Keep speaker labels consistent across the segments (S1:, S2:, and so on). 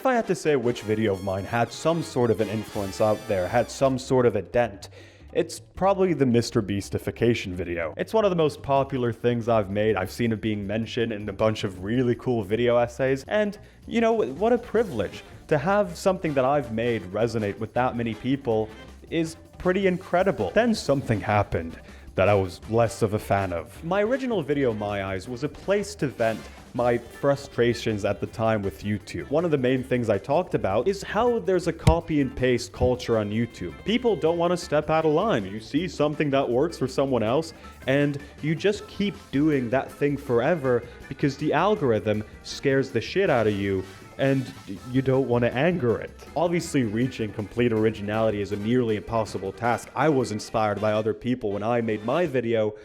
S1: If I had to say which video of mine had some sort of an influence out there, had some sort of a dent, it's probably the mrbeastification video. It's one of the most popular things I've made. I've seen it being mentioned in a bunch of really cool video essays, and you know, what a privilege. To have something that I've made resonate with that many people is pretty incredible. Then something happened that I was less of a fan of. My original video, My Eyes, was a place to vent my frustrations at the time with YouTube. One of the main things I talked about is how there's a copy and paste culture on YouTube. People don't want to step out of line. You see something that works for someone else, and you just keep doing that thing forever because the algorithm scares the shit out of you, and you don't want to anger it. Obviously, reaching complete originality is a nearly impossible task. I was inspired by other people when I made my video,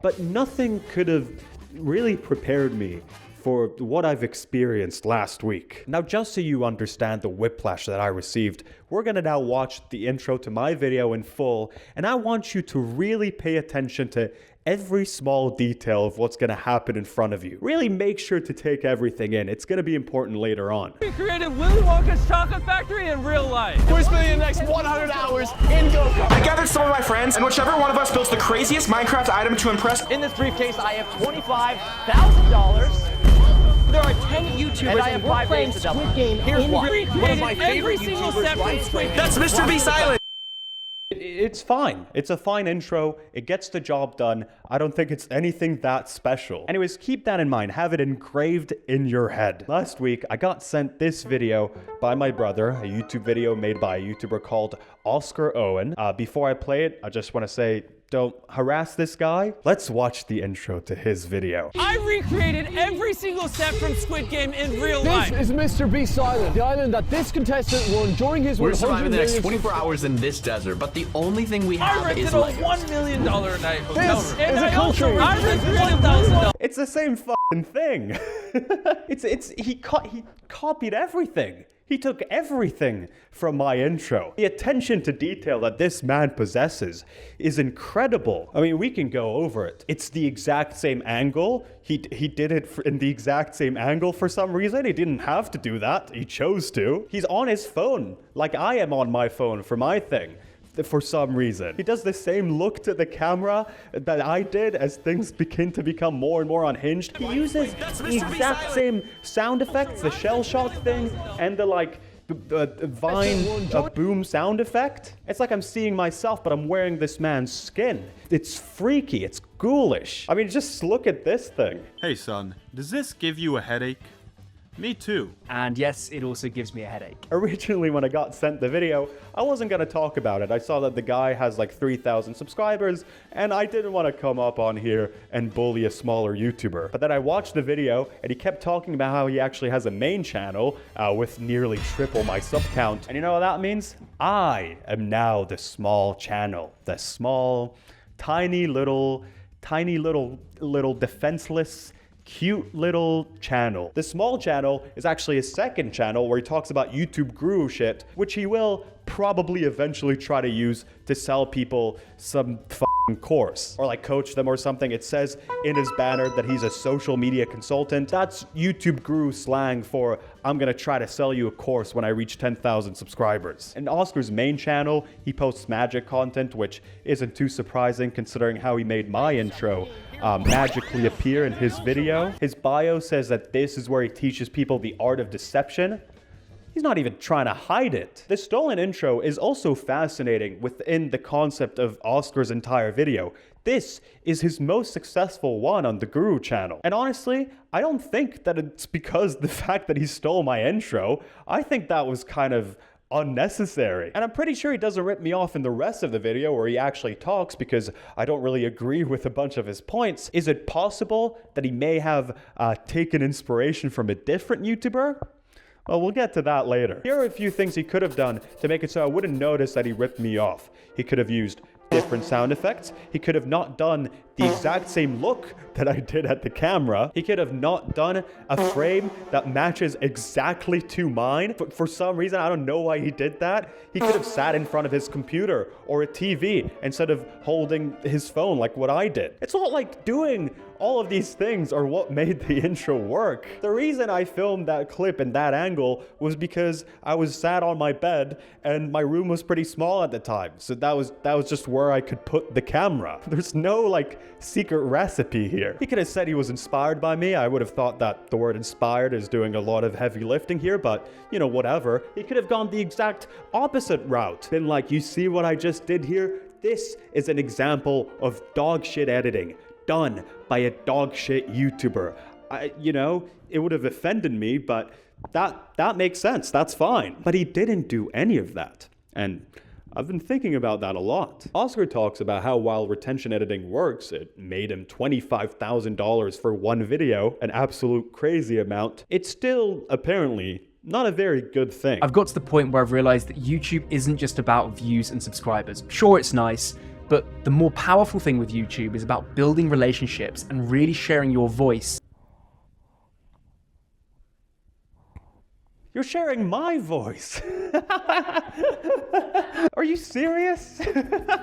S1: but nothing could have really prepared me for what I've experienced last week. Now, just so you understand the whiplash that I received, we're gonna now watch the intro to my video in full, and I want you to really pay attention to every small detail of what's gonna happen in front of you. Really make sure to take everything in. It's gonna be important later on.
S2: We created Willy Wonka's chocolate factory in real life.
S3: We're spending the next 100 hours in go-kart. I gathered some of my friends, and whichever one of us builds the craziest Minecraft item to impress.
S4: In this briefcase, I have $25,000. There are 10 YouTubers and I have 5 days to double.
S2: Here's one of my favorite YouTubers, right?
S3: That's Mr. B Silent.
S1: It's fine. It's a fine intro. It gets the job done. I don't think it's anything that special. Anyways, keep that in mind. Have it engraved in your head. Last week, I got sent this video by my brother, a YouTube video made by a YouTuber called Oscar Owen. Before I play it, I just want to say, don't harass this guy. Let's watch the intro to his video.
S2: I recreated every single step from Squid Game in real life.
S5: This is Mr. B Silent, the island that this contestant won during his
S6: We're surviving the next 24 hours in this desert, but the only thing we have
S2: I rented
S6: is
S2: a
S6: Legos.
S2: $1 million a night hotel
S5: This
S2: room.
S5: is
S2: And
S5: a
S2: I also
S5: country.
S2: recreated $1,000.
S1: It's the same fucking thing. He copied everything. He took everything from my intro. The attention to detail that this man possesses is incredible. I mean, we can go over it. It's the exact same angle. He did it in the exact same angle for some reason. He didn't have to do that. He chose to. He's on his phone, like I am on my phone for my thing. For some reason. He does the same look to the camera that I did as things begin to become more and more unhinged. He uses the exact same sound effects, the shell shock thing, and the like, Vine boom sound effect. It's like I'm seeing myself, but I'm wearing this man's skin. It's freaky, it's ghoulish. I mean, just look at this thing.
S7: Hey son, does this give you a headache? Me too.
S4: And yes, it also gives me a headache.
S1: Originally, when I got sent the video, I wasn't going to talk about it. I saw that the guy has like 3,000 subscribers, and I didn't want to come up on here and bully a smaller YouTuber. But then I watched the video, and he kept talking about how he actually has a main channel with nearly triple my sub count. And you know what that means? I am now the small channel. The small, tiny little defenseless, cute little channel. The small channel is actually a second channel where he talks about YouTube guru shit, which he will probably eventually try to use to sell people some course or like coach them or something. It says in his banner that he's a social media consultant. That's YouTube guru slang for I'm gonna try to sell you a course when I reach 10,000 subscribers. In Oscar's main channel, he posts magic content, which isn't too surprising considering how he made my intro magically appear in his video. His bio says that this is where he teaches people the art of deception. He's not even trying to hide it. The stolen intro is also fascinating within the concept of Oscar's entire video. This is his most successful one on the Guru channel. And honestly, I don't think that it's because the fact that he stole my intro. I think that was kind of unnecessary. And I'm pretty sure he doesn't rip me off in the rest of the video where he actually talks because I don't really agree with a bunch of his points. Is it possible that he may have taken inspiration from a different YouTuber? Well, we'll get to that later. Here are a few things he could have done to make it so I wouldn't notice that he ripped me off. He could have used different sound effects. He could have not done the exact same look that I did at the camera. He could have not done a frame that matches exactly to mine. But for some reason, I don't know why he did that. He could have sat in front of his computer or a TV instead of holding his phone like what I did. It's not like doing all of these things are what made the intro work. The reason I filmed that clip in that angle was because I was sat on my bed and my room was pretty small at the time. So that was just where I could put the camera. There's no like secret recipe here. He could have said he was inspired by me. I would have thought that the word inspired is doing a lot of heavy lifting here, but you know, whatever. He could have gone the exact opposite route. Been like, you see what I just did here? This is an example of dog shit editing done by a dog shit YouTuber. You know, it would have offended me, but that makes sense. That's fine. But he didn't do any of that. And I've been thinking about that a lot. Oscar talks about how while retention editing works, it made him $25,000 for one video, an absolute crazy amount. It's still, apparently, not a very good thing.
S8: I've got to the point where I've realized that YouTube isn't just about views and subscribers. Sure, it's nice, but the more powerful thing with YouTube is about building relationships and really sharing your voice.
S1: You're sharing my voice. Are you serious?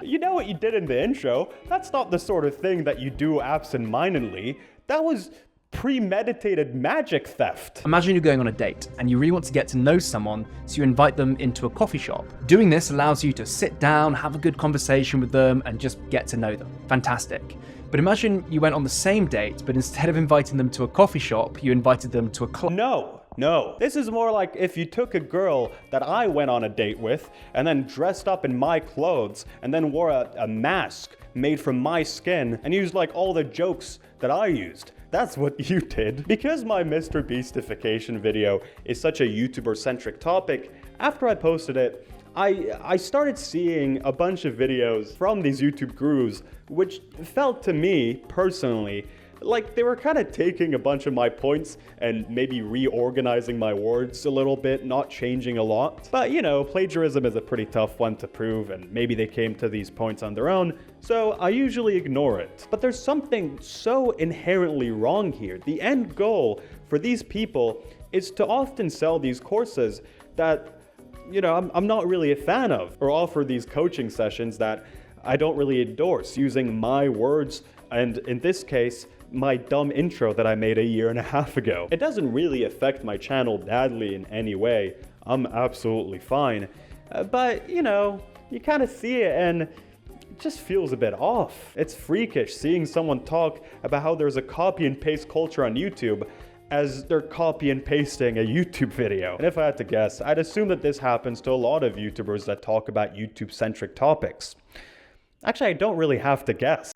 S1: You know what you did in the intro? That's not the sort of thing that you do absent-mindedly. That was premeditated magic theft.
S8: Imagine you're going on a date and you really want to get to know someone, so you invite them into a coffee shop. Doing this allows you to sit down, have a good conversation with them, and just get to know them. Fantastic. But imagine you went on the same date, but instead of inviting them to a coffee shop, you invited them to a club.
S1: No. This is more like if you took a girl that I went on a date with and then dressed up in my clothes and then wore a mask made from my skin and used like all the jokes that I used. That's what you did. Because my mrbeastification video is such a YouTuber-centric topic, after I posted it, I started seeing a bunch of videos from these YouTube gurus, which felt to me, personally, like they were kind of taking a bunch of my points and maybe reorganizing my words a little bit, not changing a lot. But you know, plagiarism is a pretty tough one to prove, and maybe they came to these points on their own, so I usually ignore it. But there's something so inherently wrong here. The end goal for these people is to often sell these courses that, you know, I'm not really a fan of, or offer these coaching sessions that I don't really endorse, using my words, and in this case, my dumb intro that I made a year and a half ago. It doesn't really affect my channel badly in any way. I'm absolutely fine. But, you know, you kind of see it and it just feels a bit off. It's freakish seeing someone talk about how there's a copy and paste culture on YouTube as they're copy and pasting a YouTube video. And if I had to guess, I'd assume that this happens to a lot of YouTubers that talk about YouTube-centric topics. Actually, I don't really have to guess.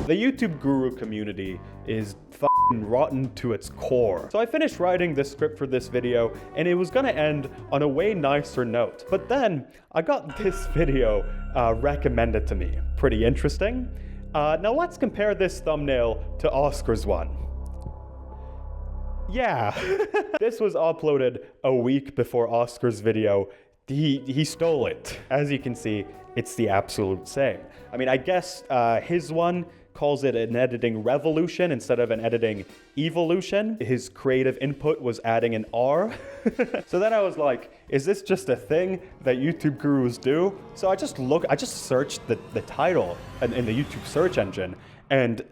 S1: The YouTube guru community is f***ing rotten to its core. So I finished writing the script for this video and it was gonna end on a way nicer note. But then I got this video recommended to me. Pretty interesting. Now let's compare this thumbnail to Oscar's one. Yeah, this was uploaded a week before Oscar's video. He stole it. As you can see, it's the absolute same. I mean, I guess his one calls it an editing revolution instead of an editing evolution. His creative input was adding an R. So then I was like, is this just a thing that YouTube gurus do? So I just searched the title in the YouTube search engine, and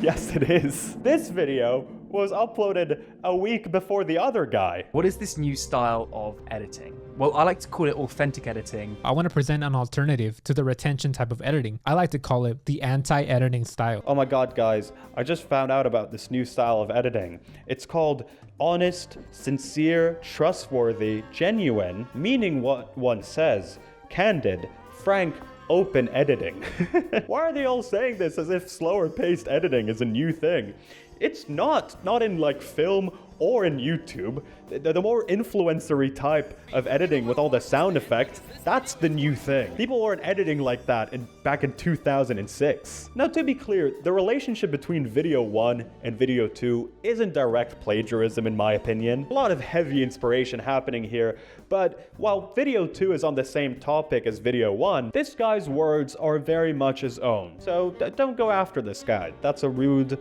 S1: yes, it is. This video was uploaded a week before the other guy.
S8: What is this new style of editing? Well, I like to call it authentic editing.
S9: I want to present an alternative to the retention type of editing. I like to call it the anti-editing style.
S1: Oh my God, guys, I just found out about this new style of editing. It's called honest, sincere, trustworthy, genuine, meaning what one says, candid, frank, open editing. Why are they all saying this as if slower paced editing is a new thing? It's not in like film or in YouTube. The more influencery type of editing with all the sound effects, that's the new thing. People weren't editing like that back in 2006. Now, to be clear, the relationship between video 1 and video 2 isn't direct plagiarism in my opinion. A lot of heavy inspiration happening here, but while video 2 is on the same topic as video 1, this guy's words are very much his own. So don't go after this guy. That's a rude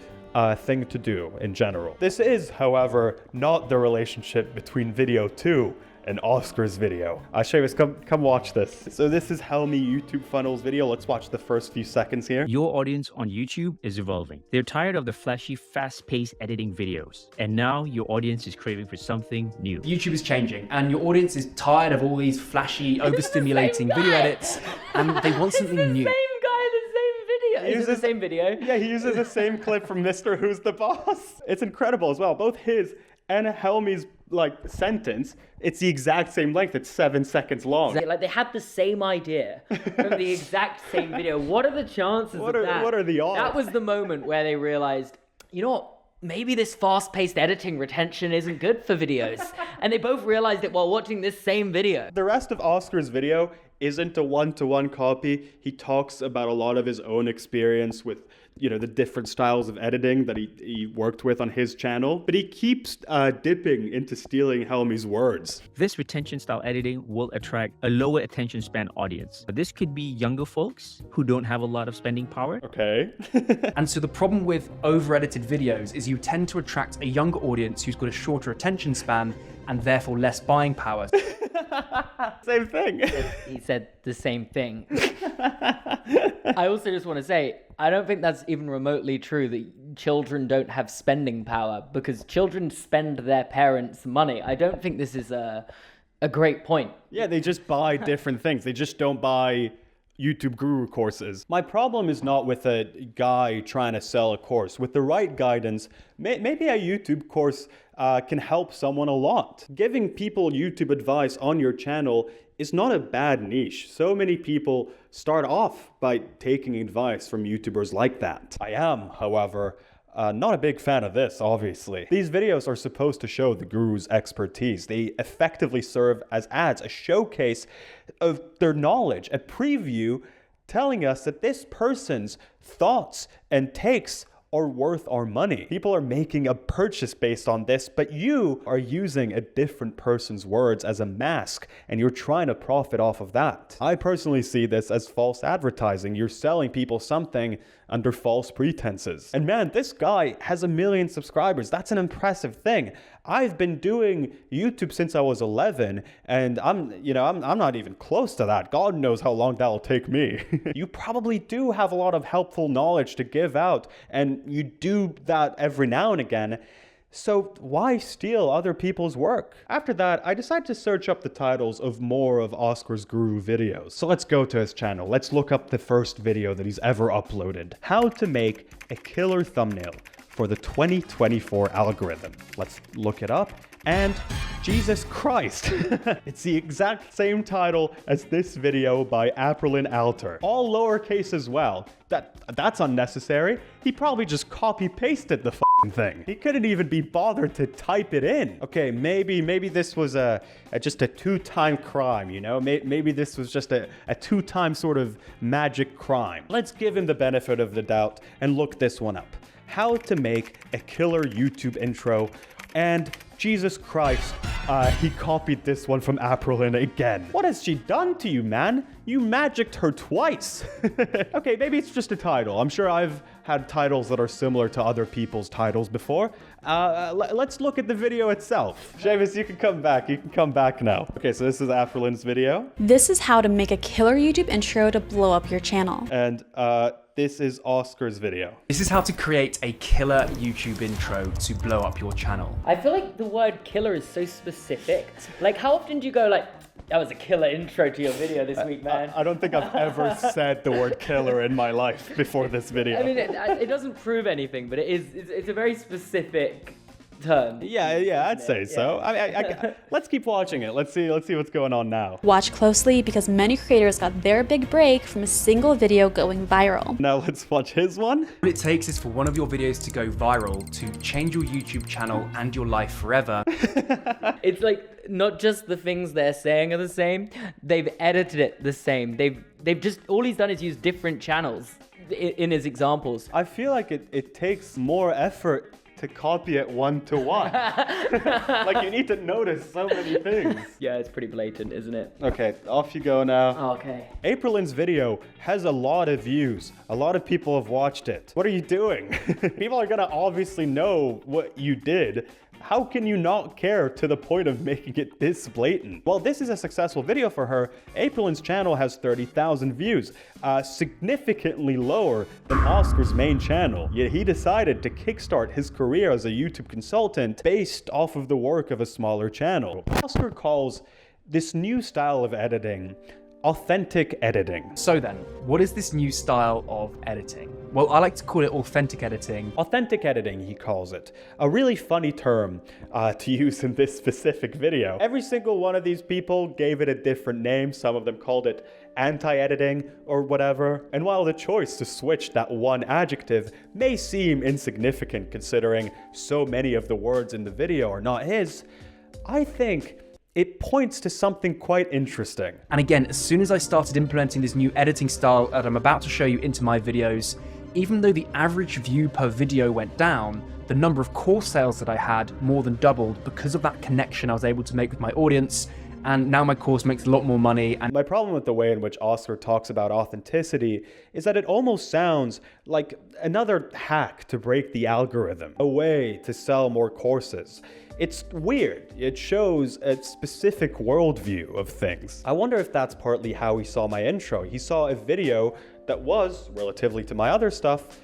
S1: thing to do in general. This is, however, not the relationship between video 2 and Oscar's video. Seamus, come watch this. So this is Helmy YouTube Funnels video. Let's watch the first few seconds here.
S10: Your audience on YouTube is evolving. They're tired of the flashy, fast-paced editing videos. And now your audience is craving for something new.
S8: YouTube is changing, and your audience is tired of all these flashy, overstimulating video edits, and they want something new.
S4: Is it the same video?
S1: Yeah, he uses the same clip from Mr. Who's the Boss. It's incredible as well. Both his and Helmy's sentence, it's the exact same length. It's 7 seconds long.
S4: Like they had the same idea from the exact same video. What are the chances of that?
S1: What are the odds?
S4: That was the moment where they realized, you know what? Maybe this fast-paced editing retention isn't good for videos. And they both realized it while watching this same video.
S1: The rest of Oscar's video isn't a one-to-one copy. He talks about a lot of his own experience with, the different styles of editing that he worked with on his channel. But he keeps dipping into stealing Helmy's words.
S10: This retention style editing will attract a lower attention span audience. But this could be younger folks who don't have a lot of spending power.
S1: Okay.
S8: And so the problem with over-edited videos is you tend to attract a younger audience who's got a shorter attention span and therefore less buying power.
S1: Same thing.
S4: He said the same thing. I also just want to say, I don't think that's even remotely true that children don't have spending power, because children spend their parents' money. I don't think this is a great point.
S1: Yeah, they just buy different things. They just don't buy YouTube guru courses. My problem is not with a guy trying to sell a course. With the right guidance, maybe a YouTube course can help someone a lot. Giving people YouTube advice on your channel is not a bad niche. So many people start off by taking advice from YouTubers like that. I am, however, not a big fan of this, obviously. These videos are supposed to show the guru's expertise. They effectively serve as ads, a showcase of their knowledge, a preview telling us that this person's thoughts and takes are worth our money. People are making a purchase based on this, but you are using a different person's words as a mask, and you're trying to profit off of that. I personally see this as false advertising. You're selling people something under false pretenses. And man, this guy has 1 million subscribers. That's an impressive thing. I've been doing YouTube since I was 11, and I'm not even close to that. God knows how long that'll take me. You probably do have a lot of helpful knowledge to give out, and you do that every now and again. So why steal other people's work? After that, I decided to search up the titles of more of Oscar's guru videos. So let's go to his channel. Let's look up the first video that he's ever uploaded. How to make a killer thumbnail for the 2024 algorithm. Let's look it up. And Jesus Christ, it's the exact same title as this video by Aprilin Alter. All lowercase as well. That's unnecessary. He probably just copy-pasted the thing. He couldn't even be bothered to type it in. Okay, maybe this was just a two-time crime, Maybe this was just a two-time sort of magic crime. Let's give him the benefit of the doubt and look this one up. How to make a killer YouTube intro. And Jesus Christ, he copied this one from Aprilin again. What has she done to you, man? You magicked her twice. Okay, maybe it's just a title. I'm sure I've had titles that are similar to other people's titles before. Let's look at the video itself. Seamus, you can come back. You can come back now. Okay, so this is Aprilin's video.
S11: This is how to make a killer YouTube intro to blow up your channel.
S1: And this is Oscar's video.
S8: This is how to create a killer YouTube intro to blow up your channel.
S4: I feel like the word killer is so specific. Like, how often do you go like, that was a killer intro to your video this week, man?
S1: I don't think I've ever said the word killer in my life before this video.
S4: I mean, it doesn't prove anything, but it's a very specific turn.
S1: Yeah, I'd say so. Let's keep watching it. Let's see what's going on now.
S11: Watch closely because many creators got their big break from a single video going viral.
S1: Now let's watch his one.
S8: What it takes is for one of your videos to go viral to change your YouTube channel and your life forever.
S4: It's like not just the things they're saying are the same, they've edited it the same. They've just, all he's done is use different channels in his examples.
S1: I feel like it takes more effort to copy it one-to-one. Like, you need to notice so many things.
S4: Yeah, it's pretty blatant, isn't it?
S1: Okay, off you go now.
S4: Okay.
S1: Aprilyn's video has a lot of views. A lot of people have watched it. What are you doing? People are gonna obviously know what you did. How can you not care to the point of making it this blatant? While this is a successful video for her, Aprilyn's channel has 30,000 views, significantly lower than Oscar's main channel. Yet he decided to kickstart his career as a YouTube consultant based off of the work of a smaller channel. Oscar calls this new style of editing authentic editing.
S8: So then, what is this new style of editing? Well, I like to call it authentic editing.
S1: Authentic editing, he calls it. A really funny term to use in this specific video. Every single one of these people gave it a different name. Some of them called it anti-editing or whatever. And while the choice to switch that one adjective may seem insignificant considering so many of the words in the video are not his, I think it points to something quite interesting.
S8: And again, as soon as I started implementing this new editing style that I'm about to show you into my videos, even though the average view per video went down, the number of course sales that I had more than doubled because of that connection I was able to make with my audience. And now my course makes a lot more money. And
S1: my problem with the way in which Oscar talks about authenticity is that it almost sounds like another hack to break the algorithm, a way to sell more courses. It's weird. It shows a specific worldview of things. I wonder if that's partly how he saw my intro. He saw a video that was, relatively to my other stuff,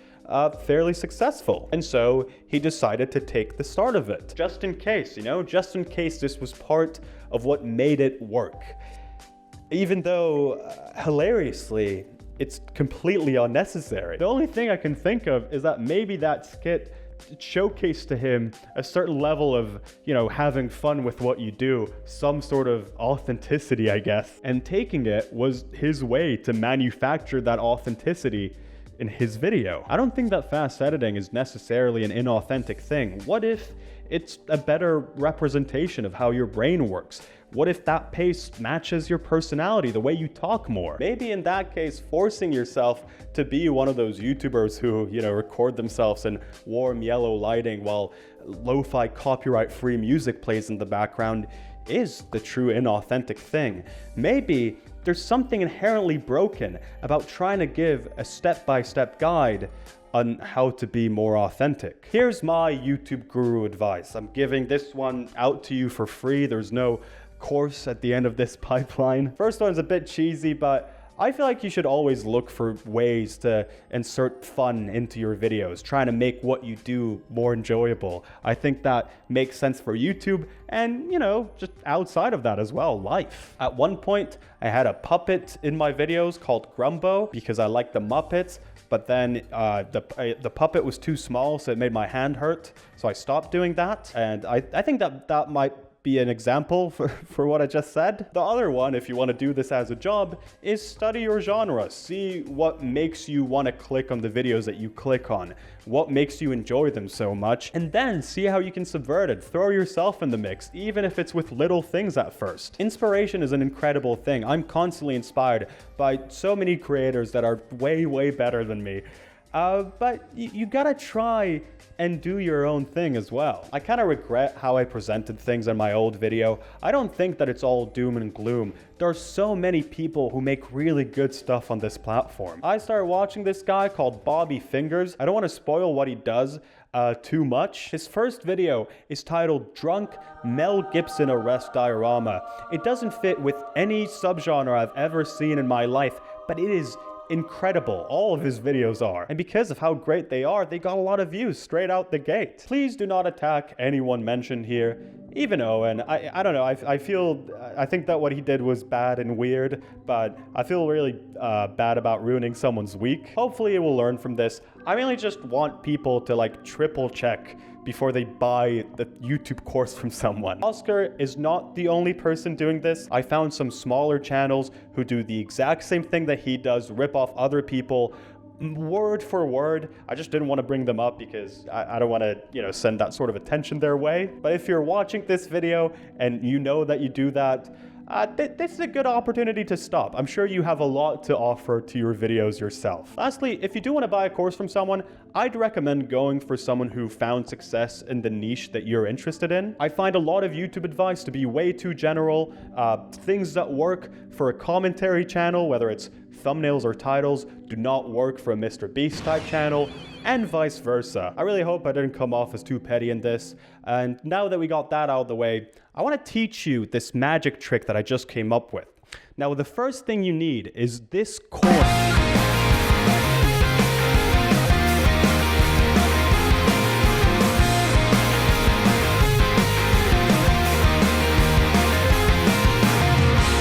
S1: fairly successful. And so he decided to take the start of it. Just in case, just in case this was part of what made it work. Even though, hilariously, it's completely unnecessary. The only thing I can think of is that maybe that skit showcased to him a certain level of, having fun with what you do, some sort of authenticity, I guess. And taking it was his way to manufacture that authenticity in his video. I don't think that fast editing is necessarily an inauthentic thing. What if it's a better representation of how your brain works? What if that pace matches your personality, the way you talk more? Maybe in that case, forcing yourself to be one of those YouTubers who, record themselves in warm yellow lighting while lo-fi copyright-free music plays in the background is the true inauthentic thing. Maybe there's something inherently broken about trying to give a step-by-step guide on how to be more authentic. Here's my YouTube guru advice. I'm giving this one out to you for free. There's no course at the end of this pipeline. First one's a bit cheesy, but I feel like you should always look for ways to insert fun into your videos, trying to make what you do more enjoyable. I think that makes sense for YouTube and, just outside of that as well, life. At one point, I had a puppet in my videos called Grumbo because I like the Muppets, but then the puppet was too small, so it made my hand hurt. So I stopped doing that. And I think that might be an example for what I just said. The other one, if you want to do this as a job, is study your genre. See what makes you want to click on the videos that you click on, what makes you enjoy them so much, and then see how you can subvert it. Throw yourself in the mix, even if it's with little things at first. Inspiration is an incredible thing. I'm constantly inspired by so many creators that are way, way better than me. But you gotta try and do your own thing as well. I kind of regret how I presented things in my old video. I don't think that it's all doom and gloom. There are so many people who make really good stuff on this platform. I started watching this guy called Bobby Fingers. I don't want to spoil what he does too much. His first video is titled Drunk Mel Gibson Arrest Diorama. It doesn't fit with any subgenre I've ever seen in my life, but it is incredible. All of his videos are. And because of how great they are, they got a lot of views straight out the gate. Please do not attack anyone mentioned here. Even Owen, I don't know, I think that what he did was bad and weird, but I feel really bad about ruining someone's week. Hopefully it will learn from this. I mainly just want people to like triple check before they buy the YouTube course from someone. Oscar is not the only person doing this. I found some smaller channels who do the exact same thing that he does, rip off other people word for word. I just didn't want to bring them up because I don't want to, you know, send that sort of attention their way. But if you're watching this video and you know that you do that, this is a good opportunity to stop. I'm sure you have a lot to offer to your videos yourself. Lastly, if you do want to buy a course from someone, I'd recommend going for someone who found success in the niche that you're interested in. I find a lot of YouTube advice to be way too general. Things that work for a commentary channel, whether it's thumbnails or titles, do not work for a Mr. Beast type channel, and vice versa. I really hope I didn't come off as too petty in this. And now that we got that out of the way, I want to teach you this magic trick that I just came up with. Now, the first thing you need is this coin.